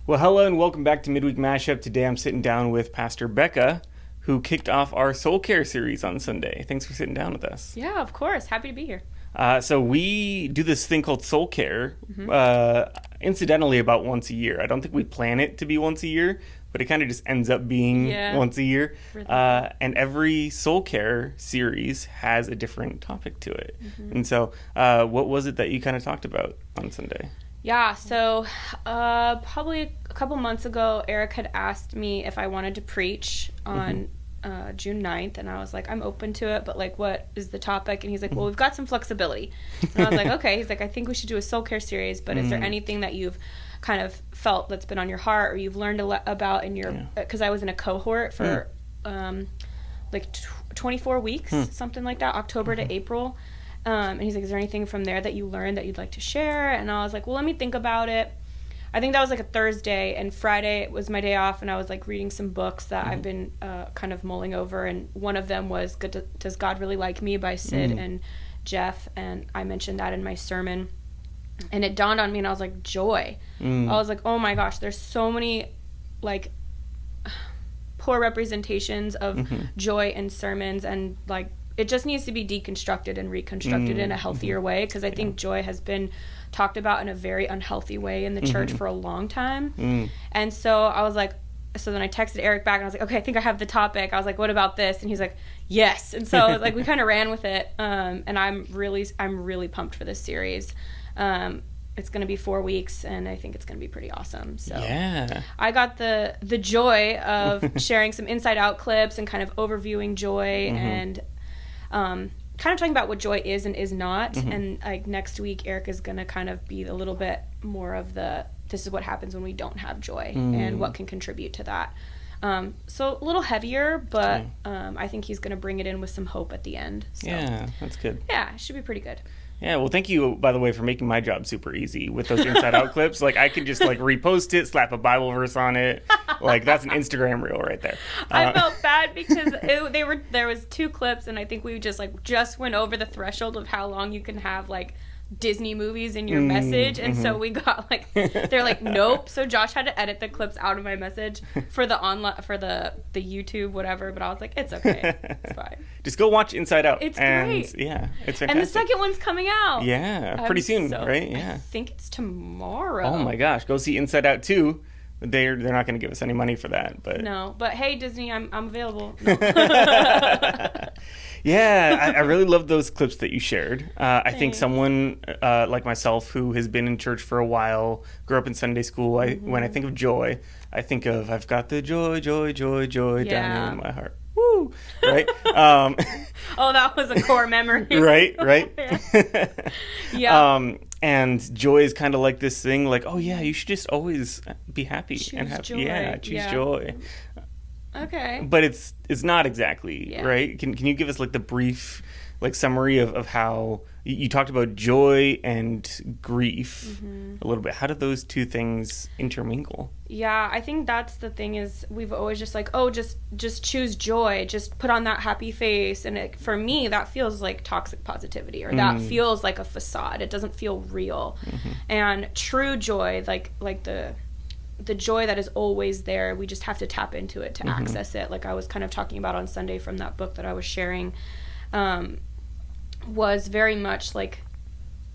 Well, hello and welcome back to Midweek Mashup. Today I'm sitting down with Pastor Becca, who kicked off our Soul Care series on Sunday. Thanks for sitting down with us. Yeah, of course. Happy to be here. So we do this thing called Soul Care, incidentally about once a year. I don't think we plan it to be once a year, but it kind of just ends up being once a year. And every Soul Care series has a different topic to it. And so what was it that you kind of talked about on Sunday? Yeah, so probably a couple months ago, Eric had asked me if I wanted to preach on June 9th, and I was like, I'm open to it, but like, what is the topic? And he's like, well, we've got some flexibility. And I was like, okay. He's like, I think we should do a Soul Care series, but is there anything that you've kind of felt that's been on your heart or you've learned about in your, because I was in a cohort for 24 weeks, something like that, October to April. And he's like, is there anything from there that you learned that you'd like to share? And I was like, well, let me think about it. I think that was like a Thursday, and Friday was my day off, and I was like reading some books that I've been kind of mulling over, and one of them was Does God Really Like Me by Sid and Jeff, and I mentioned that in my sermon, and it dawned on me, and I was like, joy. I was like, oh my gosh, there's so many like poor representations of joy in sermons, and like it just needs to be deconstructed and reconstructed in a healthier way, because I think joy has been talked about in a very unhealthy way in the church for a long time. And so I was like, so then I texted Eric back and I was like, okay, I think I have the topic. I was like, what about this? And he's like, yes. And so like we kind of ran with it. And I'm really pumped for this series. It's going to be 4 weeks, and I think it's going to be pretty awesome. So yeah, I got the joy of sharing some inside out clips and kind of overviewing joy and kind of talking about what joy is and is not. And like next week, Eric is going to kind of be a little bit more of this is what happens when we don't have joy and what can contribute to that. So a little heavier, but I think he's going to bring it in with some hope at the end. So, yeah, that's good. Yeah, it should be pretty good. Yeah, well, thank you, by the way, for making my job super easy with those inside out clips. Like, I could just, like, repost it, slap a Bible verse on it. Like, that's an Instagram reel right there. I felt bad because there was 2 clips, and I think we just went over the threshold of how long you can have, like, Disney movies in your message, and so we got like they're like nope, so Josh had to edit the clips out of my message for the YouTube whatever, but I was like, it's okay, it's fine, just go watch Inside Out. It's great. Yeah, it's fantastic. And the second one's coming out pretty soon, right? Yeah, I think it's tomorrow. Oh my gosh, go see Inside Out 2. They're not going to give us any money for that, but no, but hey, Disney, I'm available. No. Yeah, I really love those clips that you shared. I think someone like myself who has been in church for a while, grew up in Sunday school, when I think of joy, I think of I've got the joy down in my heart. Woo! Right? Oh, that was a core memory. Right? Yeah. And joy is kind of like this thing, like, oh yeah, you should just always be happy and have joy. Choose joy. Okay. But it's not exactly, right? Can you give us like the brief like summary of how you talked about joy and grief a little bit? How did those two things intermingle? Yeah, I think that's the thing is we've always just like, oh, just choose joy, just put on that happy face, and for me that feels like toxic positivity, or that feels like a facade. It doesn't feel real. And true joy, like the joy that is always there, we just have to tap into it to access it. Like I was kind of talking about on Sunday from that book that I was sharing, was very much like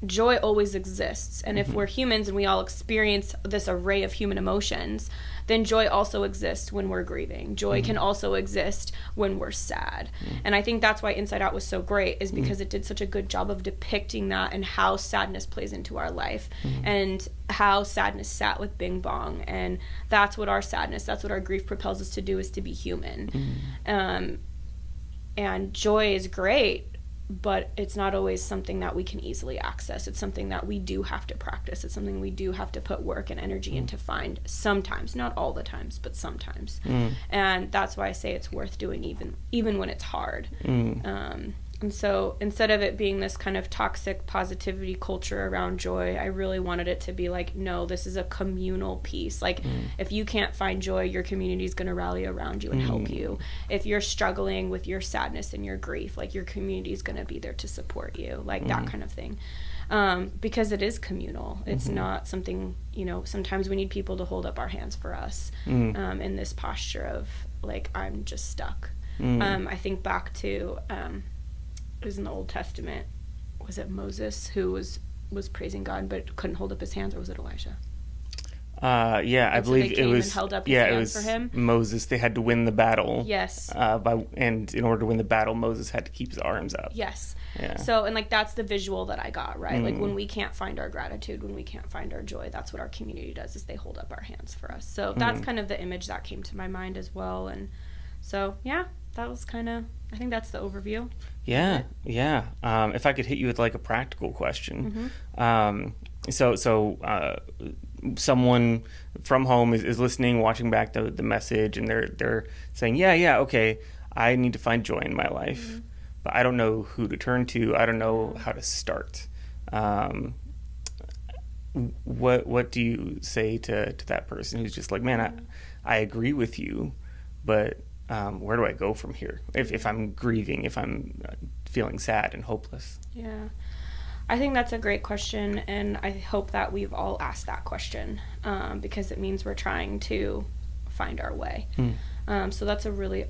joy always exists. And if we're humans and we all experience this array of human emotions, then joy also exists when we're grieving. Joy can also exist when we're sad. And I think that's why Inside Out was so great, is because it did such a good job of depicting that and how sadness plays into our life and how sadness sat with Bing Bong. And that's what our sadness, that's what our grief propels us to do, is to be human. And joy is great, but it's not always something that we can easily access. It's something that we do have to practice. It's something we do have to put work and energy in to find sometimes, not all the times, but sometimes. And that's why I say it's worth doing even when it's hard. And so instead of it being this kind of toxic positivity culture around joy, I really wanted it to be like, no, this is a communal piece. Like, if you can't find joy, your community is going to rally around you and help you. If you're struggling with your sadness and your grief, like, your community is going to be there to support you, like that kind of thing. Because it is communal. It's not something, you know, sometimes we need people to hold up our hands for us in this posture of, like, I'm just stuck. I think back to... it was in the Old Testament. Was it Moses who was praising God but couldn't hold up his hands, or was it Elijah? I believe it was. And held up his hands for him. Moses. They had to win the battle. Yes. And in order to win the battle, Moses had to keep his arms up. Yes. Yeah. So, and like, that's the visual that I got, right? Like, when we can't find our gratitude, when we can't find our joy, that's what our community does, is they hold up our hands for us. So that's kind of the image that came to my mind as well. And so, yeah, that was kind of, I think that's the overview. Yeah. If I could hit you with like a practical question. Someone from home is listening, watching back the message, and they're saying, okay, I need to find joy in my life, but I don't know who to turn to. I don't know how to start. What do you say to that person who's just like, man, I agree with you, but where do I go from here? If I'm grieving, if I'm feeling sad and hopeless. Yeah. I think that's a great question, and I hope that we've all asked that question, because it means we're trying to find our way. So that's a really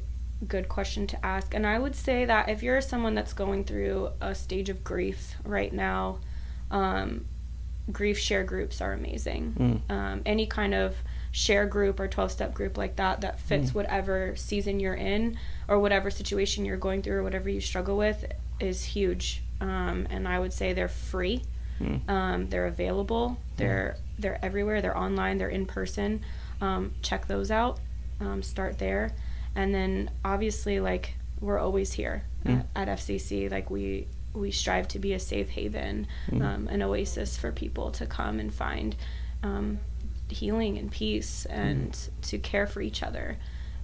good question to ask. And I would say that if you're someone that's going through a stage of grief right now, grief share groups are amazing. Any kind of share group or 12-step group like that fits whatever season you're in or whatever situation you're going through or whatever you struggle with is huge. And I would say they're free. They're available. They're everywhere. They're online. They're in person. Check those out. Start there. And then obviously, like, we're always here at FCC. Like, we strive to be a safe haven, an oasis for people to come and find healing and peace and to care for each other.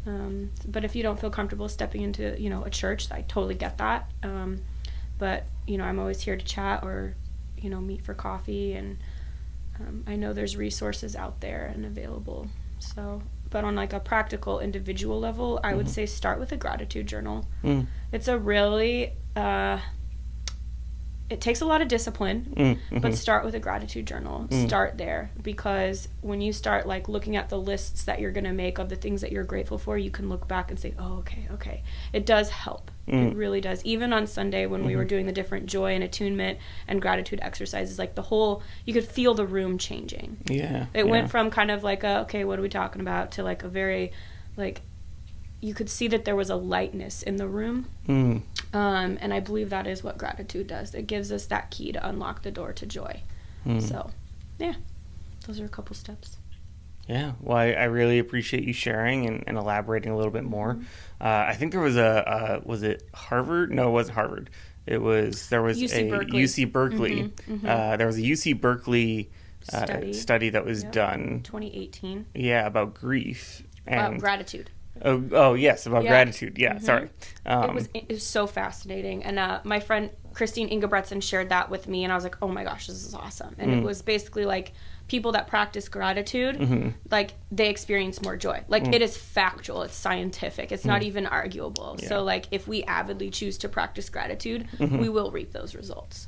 But if you don't feel comfortable stepping into, a church, I totally get that. But, I'm always here to chat or, meet for coffee. And I know there's resources out there and available. So, but on like a practical individual level, I would say start with a gratitude journal. It's a really, it takes a lot of discipline, but start with a gratitude journal. Start there, because when you start like looking at the lists that you're going to make of the things that you're grateful for, you can look back and say, oh, okay. It does help. It really does. Even on Sunday when we were doing the different joy and attunement and gratitude exercises, like you could feel the room changing. It went from kind of like okay, what are we talking about, to like a very, like, you could see that there was a lightness in the room. And I believe that is what gratitude does. It gives us that key to unlock the door to joy. So, yeah, those are a couple steps. Yeah, well, I really appreciate you sharing and elaborating a little bit more. I think there was was it Harvard? No, it wasn't Harvard. There was UC Berkeley. UC Berkeley. There was a UC Berkeley study that was done. 2018. Yeah, about grief. And gratitude. Oh yes, about gratitude. Yeah, sorry. It was so fascinating. And my friend Christine Ingebretson shared that with me, and I was like, oh my gosh, this is awesome. And it was basically like people that practice gratitude, like, they experience more joy. Like, it is factual, it's scientific, it's not even arguable. So like, if we avidly choose to practice gratitude, we will reap those results.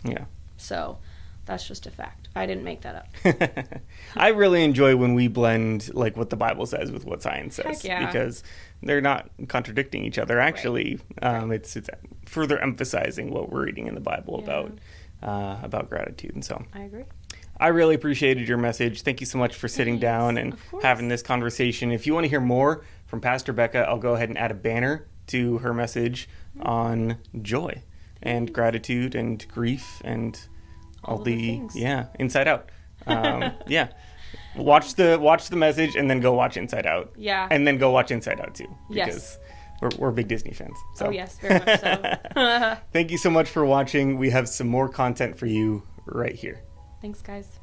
So that's just a fact. I didn't make that up. I really enjoy when we blend like what the Bible says with what science says, because they're not contradicting each other. Actually, it's further emphasizing what we're reading in the Bible about gratitude. And so I agree. I really appreciated your message. Thank you so much for sitting down and having this conversation. If you want to hear more from Pastor Becca, I'll go ahead and add a banner to her message on joy and gratitude and grief and all the things. Inside Out. Watch the message and then go watch Inside Out. And then go watch Inside Out too, because we're big Disney fans. So. Oh yes, very much so. Thank you so much for watching. We have some more content for you right here. Thanks, guys.